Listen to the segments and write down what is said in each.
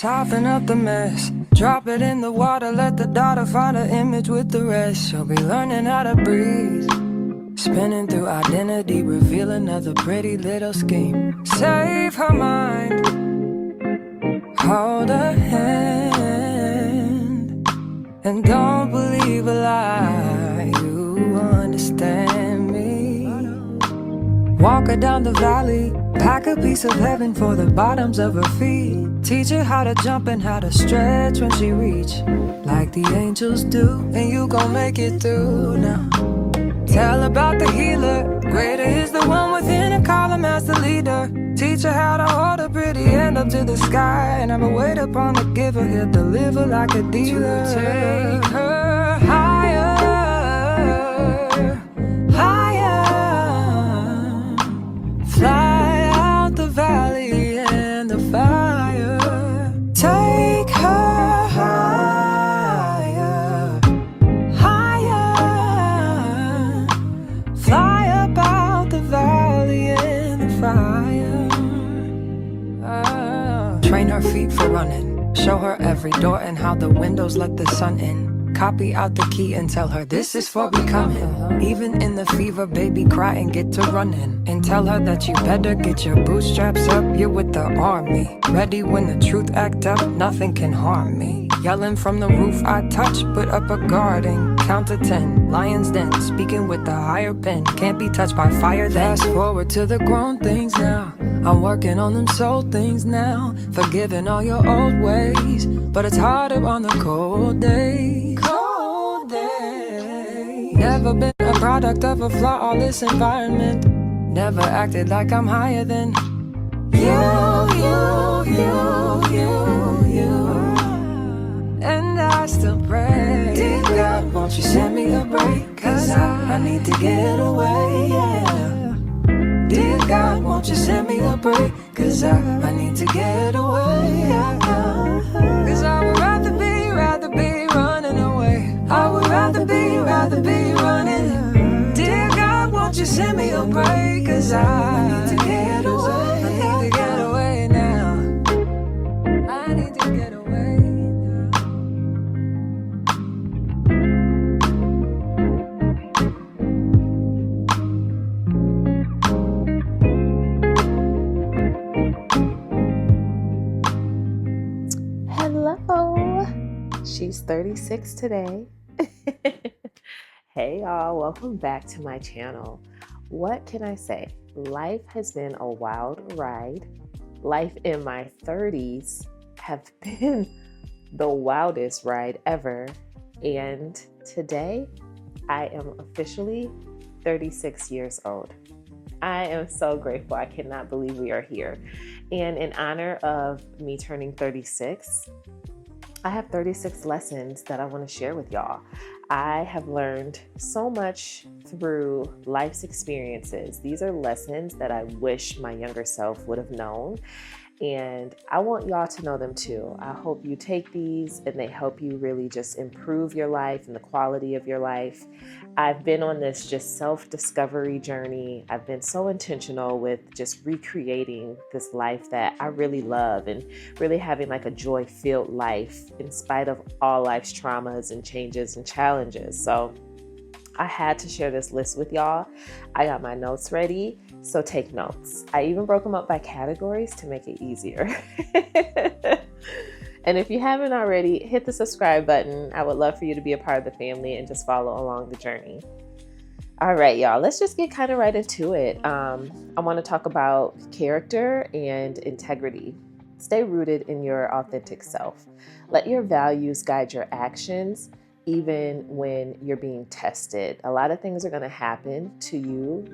Topping up the mess, drop it in the water, let the daughter find her image with the rest. She'll be learning how to breathe, spinning through identity, reveal another pretty little scheme. Save her mind, hold her hand, and don't believe a lie, you understand me. Walk her down the valley, pack a piece of heaven for the bottoms of her feet. Teach her how to jump and how to stretch when she reach, like the angels do, and you gon' make it through now. Tell about the healer, greater is the one within, and call him as the leader. Teach her how to hold a pretty hand up to the sky, and never wait upon the giver, he'll deliver like a dealer. To take her higher, higher, fly out the valley and the fire. Take her higher, higher, fly up out the valley and the fire. Train her feet for running, show her every door and how the windows let the sun in. Copy out the key and tell her this is for becoming. Even in the fever, baby, cry and get to running. And tell her that you better get your bootstraps up, you're with the army. Ready when the truth act up, nothing can harm me. Yelling from the roof I touch, put up a guarding. Count to 10, lion's den, speaking with the higher pen. Can't be touched by fire then. Fast forward to the grown things now, I'm working on them soul things now. Forgiving all your old ways, but it's harder on the cold days. Cold days. Never been a product of a flawless environment. Never acted like I'm higher than you. And I still pray, dear God, won't you send me a break? Cause I need to get away, yeah. Dear God, won't you send me a break? Cause I need to get away, yeah. Cause I would rather be running away. I would rather be running. Dear God, won't you send me a break? Cause I need to get away. I need to get away now. I need to get away now. Hello, she's 36 today. Hey y'all, welcome back to my channel. What can I say? Life has been a wild ride. Life in my 30s have been the wildest ride ever. And today I am officially 36 years old. I am so grateful. I cannot believe we are here. And in honor of me turning 36, I have 36 lessons that I want to share with y'all. I have learned so much through life's experiences. These are lessons that I wish my younger self would have known. And I want y'all to know them too. I hope you take these and they help you really just improve your life and the quality of your life. I've been on this just self-discovery journey. I've been so intentional with just recreating this life that I really love and really having like a joy-filled life in spite of all life's traumas and changes and challenges. So I had to share this list with y'all. I got my notes ready, so take notes. I even broke them up by categories to make it easier. And if you haven't already, hit the subscribe button. I would love for you to be a part of the family and just follow along the journey. All right, y'all, let's just get kind of right into it. I want to talk about character and integrity. Stay rooted in your authentic self. Let your values guide your actions, even when you're being tested. A lot of things are going to happen to you,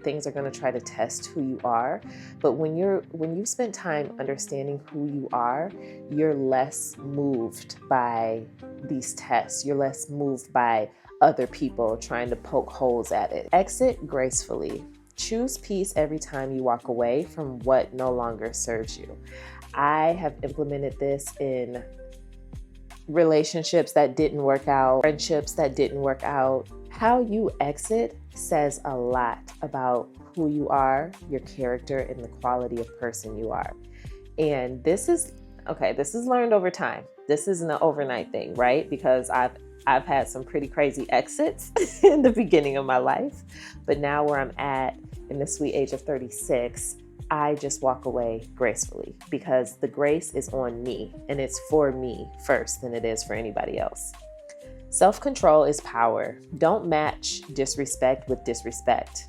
things are going to try to test who you are. But when you spend time understanding who you are, you're less moved by these tests. You're less moved by other people trying to poke holes at it. Exit gracefully. Choose peace every time you walk away from what no longer serves you. I have implemented this in relationships that didn't work out, friendships that didn't work out. How you exit says a lot about who you are, your character, and the quality of person you are. And this is Okay, this is learned over time. This isn't an overnight thing, right? Because I've had some pretty crazy exits in the beginning of my life, but now where I'm at in the sweet age of 36, I just walk away gracefully because the grace is on me and it's for me first than it is for anybody else. Self-control is power. Don't match disrespect with disrespect.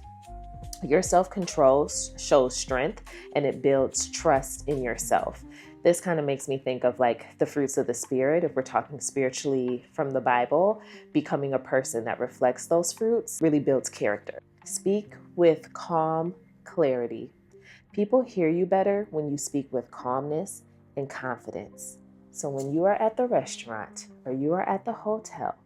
Your self-control shows strength and it builds trust in yourself. This kind of makes me think of like the fruits of the spirit. If we're talking spiritually from the Bible, becoming a person that reflects those fruits really builds character. Speak with calm clarity. People hear you better when you speak with calmness and confidence. So when you are at the restaurant or you are at the hotel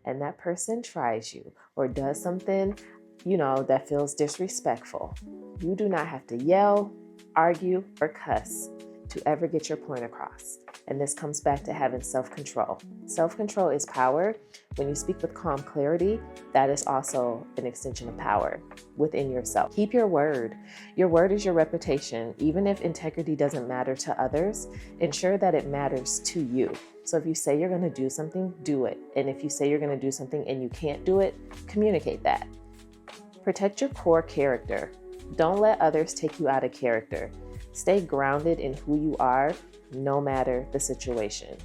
and that person tries you or does something, that feels disrespectful, you do not have to yell, argue, or cuss to ever get your point across. And this comes back to having self-control. Self-control is power. When you speak with calm clarity, that is also an extension of power within yourself. Keep your word. Your word is your reputation. Even if integrity doesn't matter to others, ensure that it matters to you. So if you say you're going to do something, do it. And if you say you're going to do something and you can't do it, communicate that. Protect your core character. Don't let others take you out of character. Stay grounded in who you are, no matter the situation.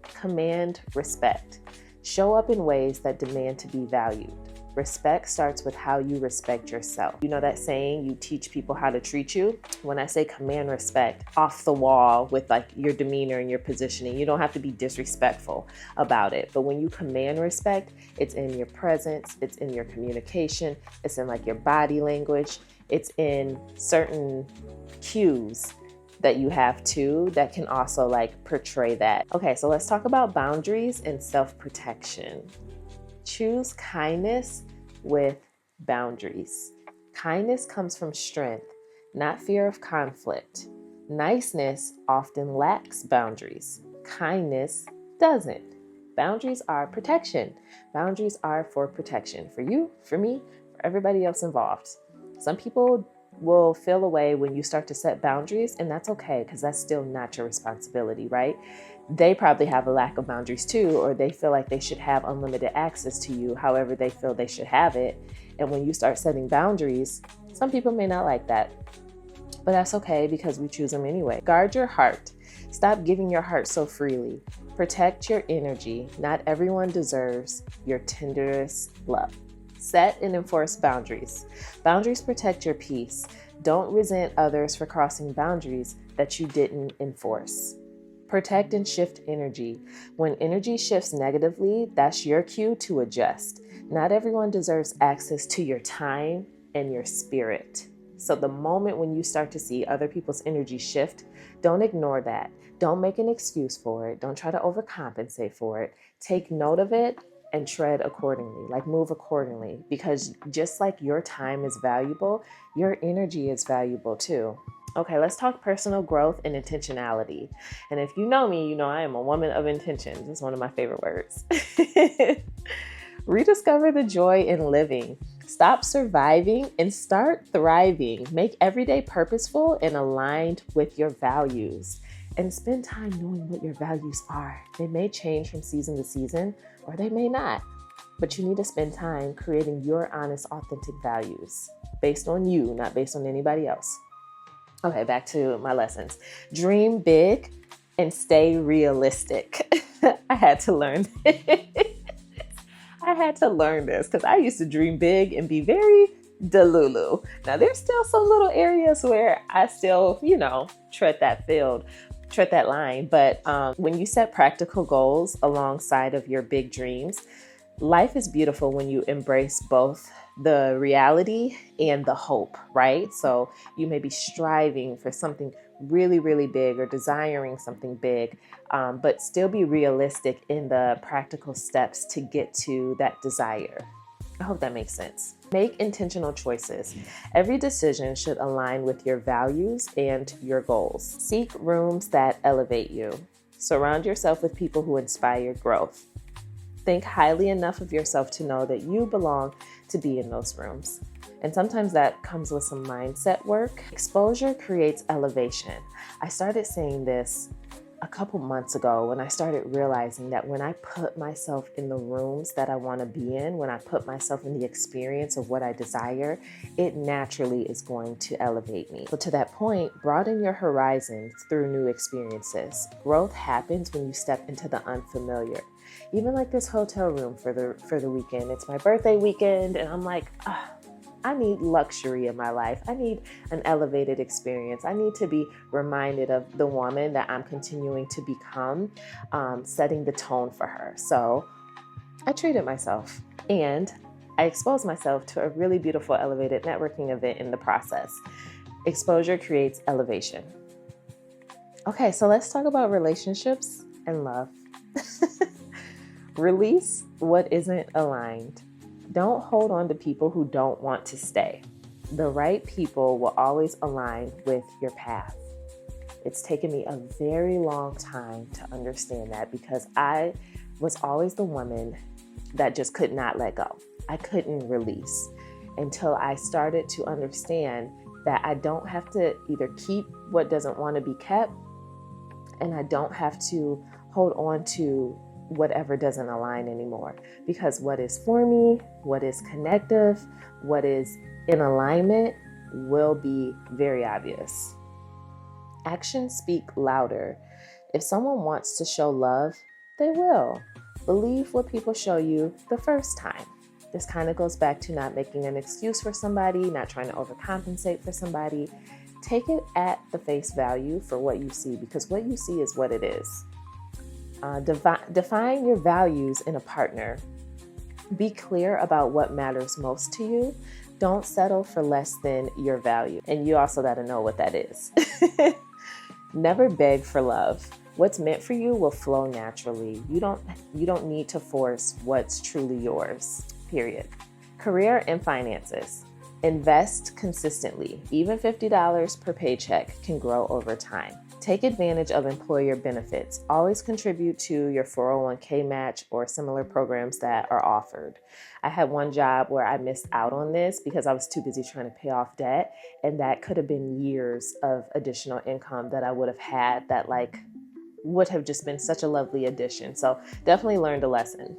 Command respect. Show up in ways that demand to be valued. Respect starts with how you respect yourself. You know that saying, you teach people how to treat you? When I say command respect, off the wall with like your demeanor and your positioning, you don't have to be disrespectful about it. But when you command respect, it's in your presence, it's in your communication, it's in like your body language, it's in certain cues that you have too that can also like portray that. Okay, so let's talk about boundaries and self-protection. Choose kindness with boundaries. Kindness comes from strength, not fear of conflict. Niceness often lacks boundaries. Kindness doesn't. Boundaries are protection. Boundaries are for protection for you, for me, for everybody else involved. Some people will feel away when you start to set boundaries, and that's okay because that's still not your responsibility, right? They probably have a lack of boundaries too, or they feel like they should have unlimited access to you however they feel they should have it. And when you start setting boundaries, some people may not like that, but that's okay because we choose them anyway. Guard your heart. Stop giving your heart so freely. Protect your energy. Not everyone deserves your tenderest love. Set and enforce boundaries. Boundaries protect your peace. Don't resent others for crossing boundaries that you didn't enforce. Protect and shift energy. When energy shifts negatively, that's your cue to adjust. Not everyone deserves access to your time and your spirit. So the moment when you start to see other people's energy shift, don't ignore that. Don't make an excuse for it. Don't try to overcompensate for it. Take note of it and tread accordingly, like move accordingly, because just like your time is valuable, your energy is valuable too. Okay, let's talk personal growth and intentionality. And if you know me, you know I am a woman of intentions. It's one of my favorite words. Rediscover the joy in living. Stop surviving and start thriving. Make every day purposeful and aligned with your values. And spend time knowing what your values are. They may change from season to season, or they may not. But you need to spend time creating your honest, authentic values based on you, not based on anybody else. Okay, back to my lessons. Dream big and stay realistic. I had to learn this. I had to learn this because I used to dream big and be very delulu. Now, there's still some little areas where I still, tread that line. But when you set practical goals alongside of your big dreams, life is beautiful when you embrace both the reality and the hope, right? So you may be striving for something really, really big or desiring something big, but still be realistic in the practical steps to get to that desire. I hope that makes sense. Make intentional choices. Every decision should align with your values and your goals. Seek rooms that elevate you. Surround yourself with people who inspire growth. Think highly enough of yourself to know that you belong to be in those rooms. And sometimes that comes with some mindset work. Exposure creates elevation. I started saying this a couple months ago when I started realizing that when I put myself in the rooms that I want to be in, when I put myself in the experience of what I desire, it naturally is going to elevate me. So to that point, broaden your horizons through new experiences. Growth happens when you step into the unfamiliar. Even like this hotel room for the weekend. It's my birthday weekend, and I'm like, I need luxury in my life. I need an elevated experience. I need to be reminded of the woman that I'm continuing to become, setting the tone for her. So I treated myself, and I exposed myself to a really beautiful elevated networking event in the process. Exposure creates elevation. Okay, so let's talk about relationships and love. Release what isn't aligned. Don't hold on to people who don't want to stay. The right people will always align with your path. It's taken me a very long time to understand that because I was always the woman that just could not let go. I couldn't release until I started to understand that I don't have to either keep what doesn't want to be kept, and I don't have to hold on to whatever doesn't align anymore, because what is for me, what is connective, what is in alignment will be very obvious. Actions speak louder. If someone wants to show love, they will. Believe what people show you the first time. This kind of goes back to not making an excuse for somebody, not trying to overcompensate for somebody. Take it at the face value for what you see, because what you see is what it is. Define your values in a partner. Be clear about what matters most to you. Don't settle for less than your value. And you also got to know what that is. Never beg for love. What's meant for you will flow naturally. You don't need to force what's truly yours, period. Career and finances. Invest consistently. Even $50 per paycheck can grow over time. Take advantage of employer benefits. Always contribute to your 401k match or similar programs that are offered. I had one job where I missed out on this because I was too busy trying to pay off debt, and that could have been years of additional income that I would have had that would have just been such a lovely addition. So definitely learned a lesson.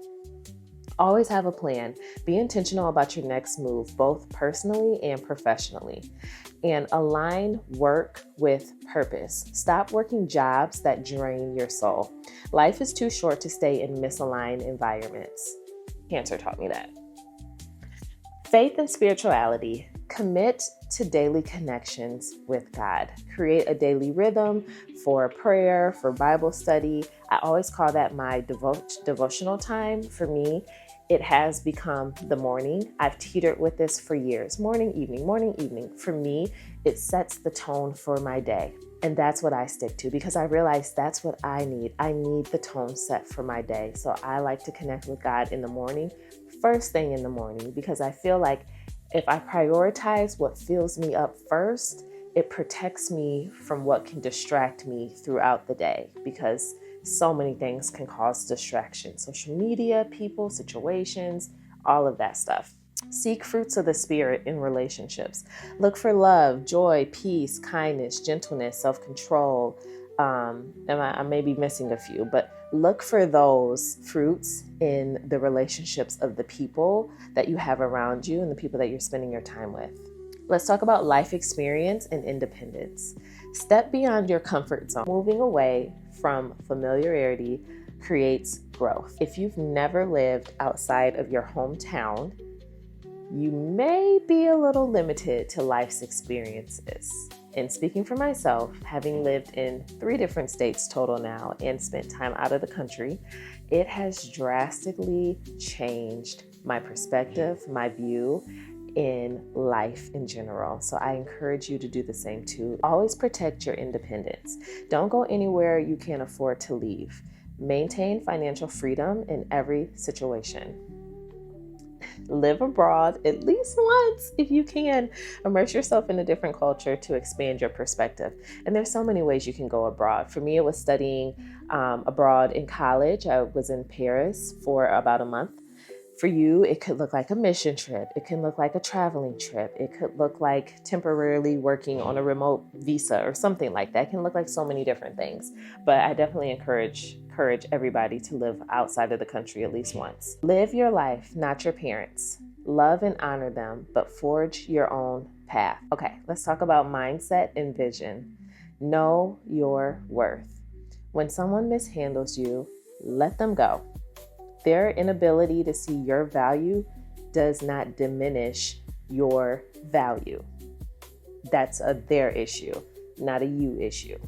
Always have a plan. Be intentional about your next move, both personally and professionally. And align work with purpose. Stop working jobs that drain your soul. Life is too short to stay in misaligned environments. Cancer taught me that. Faith and spirituality. Commit to daily connections with God. Create a daily rhythm for prayer, for Bible study. I always call that my devotional time. For me, it has become the morning. I've teetered with this for years. Morning, evening, morning, evening. For me, it sets the tone for my day. And that's what I stick to because I realize that's what I need. I need the tone set for my day. So I like to connect with God in the morning, first thing in the morning, because I feel like if I prioritize what fills me up first, it protects me from what can distract me throughout the day, because so many things can cause distraction. Social media, people, situations, all of that stuff. Seek fruits of the Spirit in relationships. Look for love, joy, peace, kindness, gentleness, self-control. I may be missing a few, but look for those fruits in the relationships of the people that you have around you and the people that you're spending your time with. Let's talk about life experience and independence. Step beyond your comfort zone. Moving away from familiarity creates growth. If you've never lived outside of your hometown, you may be a little limited to life's experiences. And speaking for myself, having lived in 3 different states total now and spent time out of the country, it has drastically changed my perspective, my view in life in general. So I encourage you to do the same too. Always protect your independence. Don't go anywhere you can't afford to leave. Maintain financial freedom in every situation. Live abroad at least once if you can. Immerse yourself in a different culture to expand your perspective. And there's so many ways you can go abroad. For me, it was studying abroad in college. I was in Paris for about a month. For you, it could look like a mission trip. It can look like a traveling trip. It could look like temporarily working on a remote visa or something like that. It can look like so many different things. But I definitely encourage everybody to live outside of the country at least once. Live your life, not your parents'. Love and honor them, but forge your own path. Okay, let's talk about mindset and vision. Know your worth. When someone mishandles you, let them go. Their inability to see your value does not diminish your value. That's a their issue, not a you issue.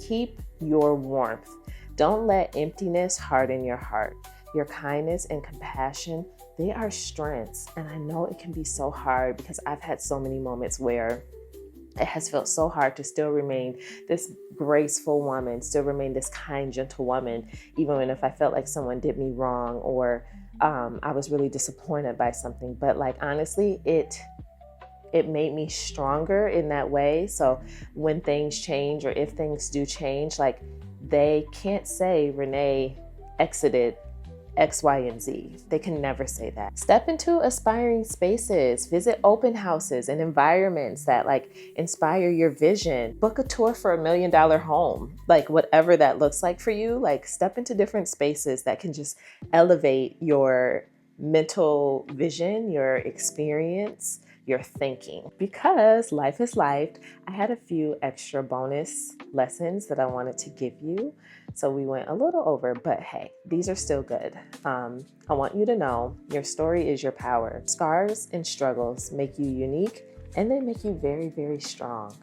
Keep your warmth. Don't let emptiness harden your heart. Your kindness and compassion, they are strengths. And I know it can be so hard because I've had so many moments where it has felt so hard to still remain this graceful woman, still remain this kind, gentle woman, even if I felt like someone did me wrong or I was really disappointed by something. But like, honestly, it made me stronger in that way. So when things change or if things do change, like they can't say Renee exited X, Y, and Z. They can never say that. Step into aspiring spaces, visit open houses and environments that like inspire your vision. Book a tour for $1 million home, like whatever that looks like for you. Like step into different spaces that can just elevate your mental vision, your experience, your thinking. Because life is life, I had a few extra bonus lessons that I wanted to give you. So we went a little over, but hey, these are still good. I want you to know your story is your power. Scars and struggles make you unique and they make you very, very strong.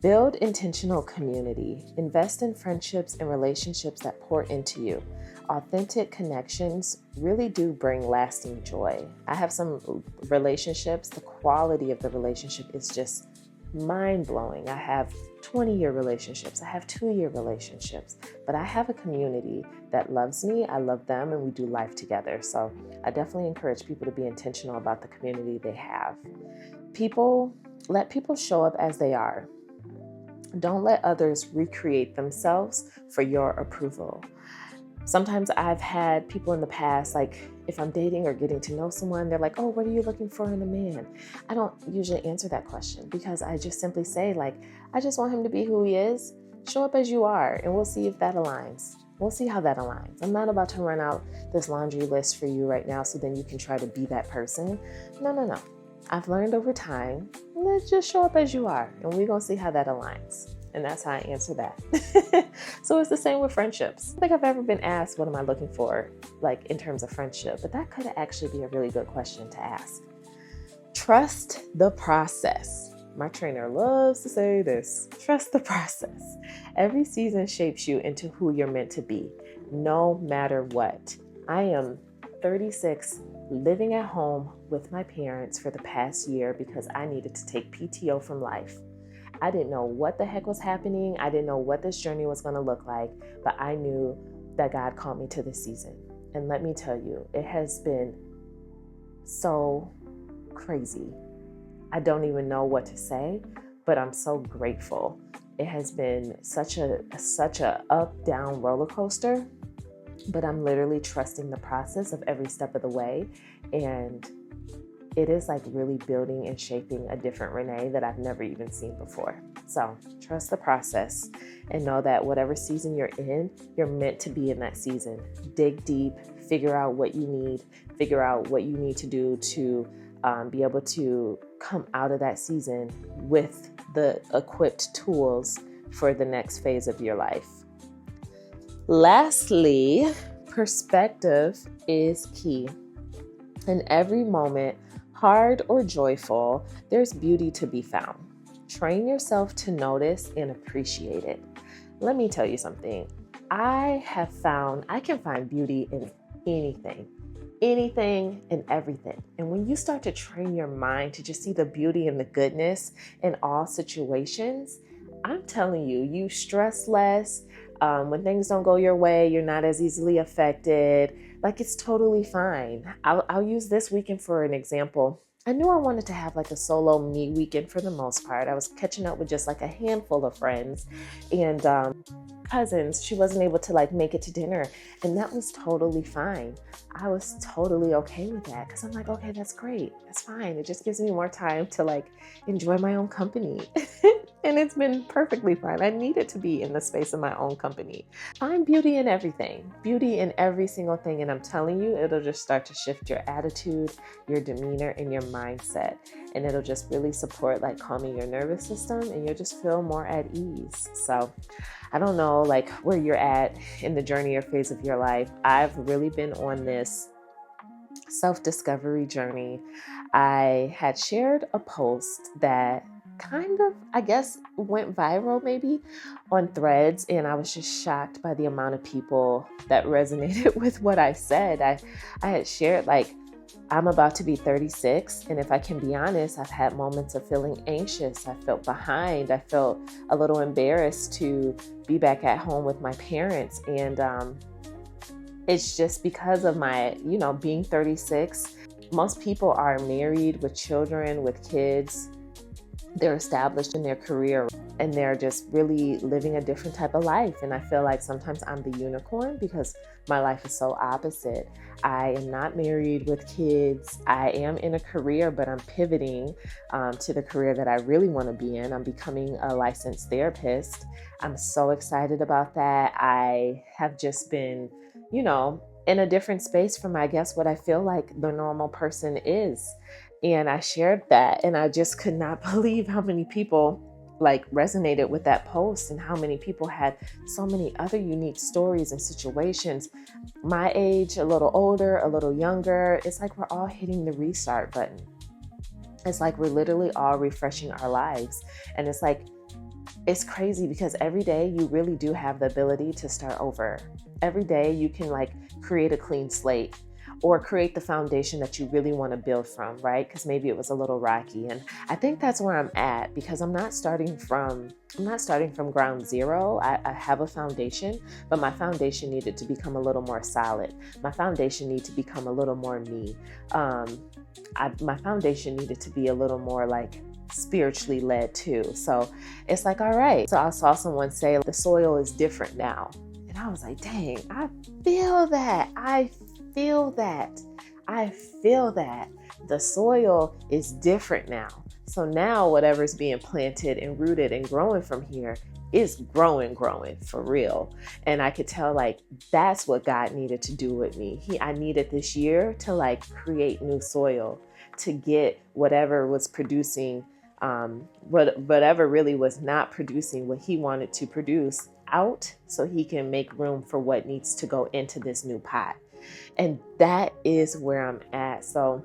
Build intentional community. Invest in friendships and relationships that pour into you. Authentic connections really do bring lasting joy. I have some relationships, the quality of the relationship is just mind-blowing. I have 20-year relationships. I have 2-year relationships, but I have a community that loves me. I love them and we do life together. So I definitely encourage people to be intentional about the community they have. Let people show up as they are. Don't let others recreate themselves for your approval. Sometimes I've had people in the past, like if I'm dating or getting to know someone, they're like, oh, what are you looking for in a man? I don't usually answer that question because I just simply say like, I just want him to be who he is. Show up as you are and we'll see if that aligns. We'll see how that aligns. I'm not about to run out this laundry list for you right now so then you can try to be that person. No. I've learned over time, let's just show up as you are and we're going to see how that aligns. And that's how I answer that. So it's the same with friendships. I don't think I've ever been asked, what am I looking for, like in terms of friendship? But that could actually be a really good question to ask. Trust the process. My trainer loves to say this. Trust the process. Every season shapes you into who you're meant to be, no matter what. I am 36, living at home with my parents for the past year because I needed to take PTO from life. I didn't know what the heck was happening. I didn't know what this journey was going to look like, but I knew that God called me to this season. And let me tell you, it has been so crazy. I don't even know what to say, but I'm so grateful. It has been such a up-down roller coaster, but I'm literally trusting the process of every step of the way. And it is like really building and shaping a different Renee that I've never even seen before. So trust the process and know that whatever season you're in, you're meant to be in that season. Dig deep, figure out what you need, figure out what you need to do to be able to come out of that season with the equipped tools for the next phase of your life. Lastly, perspective is key. In every moment, hard or joyful, there's beauty to be found. Train yourself to notice and appreciate it. Let me tell you something. I have found I can find beauty in anything and everything. And when you start to train your mind to just see the beauty and the goodness in all situations, I'm telling you, you stress less. When things don't go your way, you're not as easily affected. Like, it's totally fine. I'll use this weekend for an example. I knew I wanted to have like a solo me weekend for the most part. I was catching up with just like a handful of friends. And cousins, she wasn't able to like make it to dinner. And that was totally fine. I was totally okay with that because I'm like, okay, that's great. That's fine. It just gives me more time to like enjoy my own company. And it's been perfectly fine. I needed to be in the space of my own company. Find beauty in everything, beauty in every single thing. And I'm telling you, it'll just start to shift your attitude, your demeanor, and your mindset. And it'll just really support like calming your nervous system, and you'll just feel more at ease. So I don't know like where you're at in the journey or phase of your life. I've really been on this self-discovery journey. I had shared a post that kind of, I guess, went viral maybe on Threads, and I was just shocked by the amount of people that resonated with what I said. I had shared like, I'm about to be 36, and if I can be honest, I've had moments of feeling anxious. I felt behind. I felt a little embarrassed to be back at home with my parents, and it's just because of my, being 36. Most people are married with children, with kids. They're established in their career, and they're just really living a different type of life. And I feel like sometimes I'm the unicorn because my life is so opposite. I am not married with kids. I am in a career, but I'm pivoting to the career that I really want to be in. I'm becoming a licensed therapist. I'm so excited about that. I have just been, in a different space from, I guess, what I feel like the normal person is. And I shared that, and I just could not believe how many people like resonated with that post, and how many people had so many other unique stories and situations. My age, a little older, a little younger. It's like we're all hitting the restart button. It's like we're literally all refreshing our lives. And it's like, it's crazy because every day you really do have the ability to start over. Every day you can like create a clean slate, or create the foundation that you really want to build from, right? Because maybe it was a little rocky. And I think that's where I'm at, because I'm not starting from ground zero. I have a foundation, but my foundation needed to become a little more solid. My foundation needed to become a little more me. My foundation needed to be a little more like spiritually led too. So it's like, all right. So I saw someone say the soil is different now. And I was like, dang, I feel that. I feel that. The soil is different now. So now whatever's being planted and rooted and growing from here is growing for real. And I could tell like that's what God needed to do with me. I needed this year to like create new soil, to get whatever was producing, whatever really was not producing what he wanted to produce out, so he can make room for what needs to go into this new pot. And that is where I'm at. So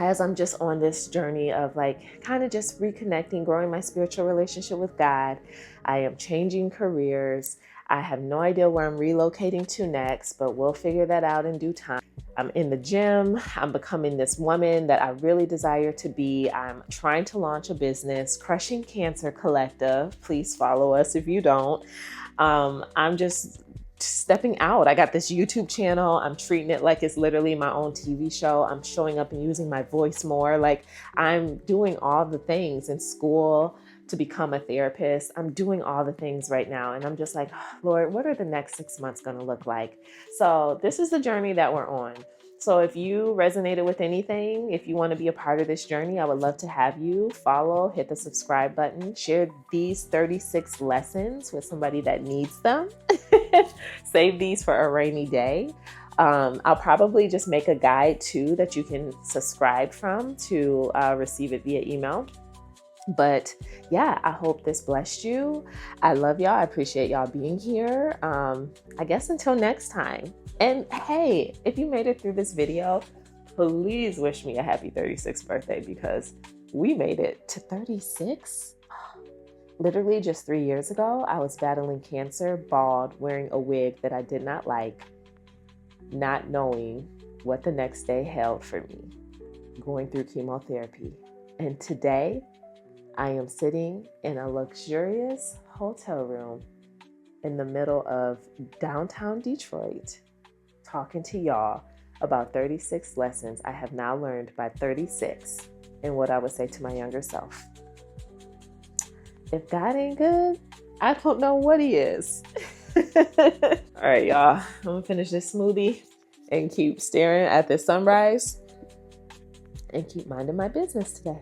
as I'm just on this journey of like kind of just reconnecting, growing my spiritual relationship with God, I am changing careers. I have no idea where I'm relocating to next, but we'll figure that out in due time. I'm in the gym. I'm becoming this woman that I really desire to be. I'm trying to launch a business, Crushing Cancer Collective. Please follow us if you don't. I'm just stepping out. I got this YouTube channel. I'm treating it like it's literally my own TV show. I'm showing up and using my voice more. Like I'm doing all the things in school to become a therapist. I'm doing all the things right now. And I'm just like, oh, Lord, what are the next 6 months going to look like? So this is the journey that we're on. So if you resonated with anything, if you want to be a part of this journey, I would love to have you follow, hit the subscribe button, share these 36 lessons with somebody that needs them. Save these for a rainy day. I'll probably just make a guide too that you can subscribe from to receive it via email. But yeah, I hope this blessed you. I love y'all. I appreciate y'all being here. I guess until next time. And hey, if you made it through this video, please wish me a happy 36th birthday, because we made it to 36. Literally just 3 years ago, I was battling cancer, bald, wearing a wig that I did not like, not knowing what the next day held for me, going through chemotherapy. And today, I am sitting in a luxurious hotel room in the middle of downtown Detroit, talking to y'all about 36 lessons I have now learned by 36, and what I would say to my younger self. If God ain't good, I don't know what he is. All right, y'all. I'm gonna finish this smoothie and keep staring at the sunrise and keep minding my business today.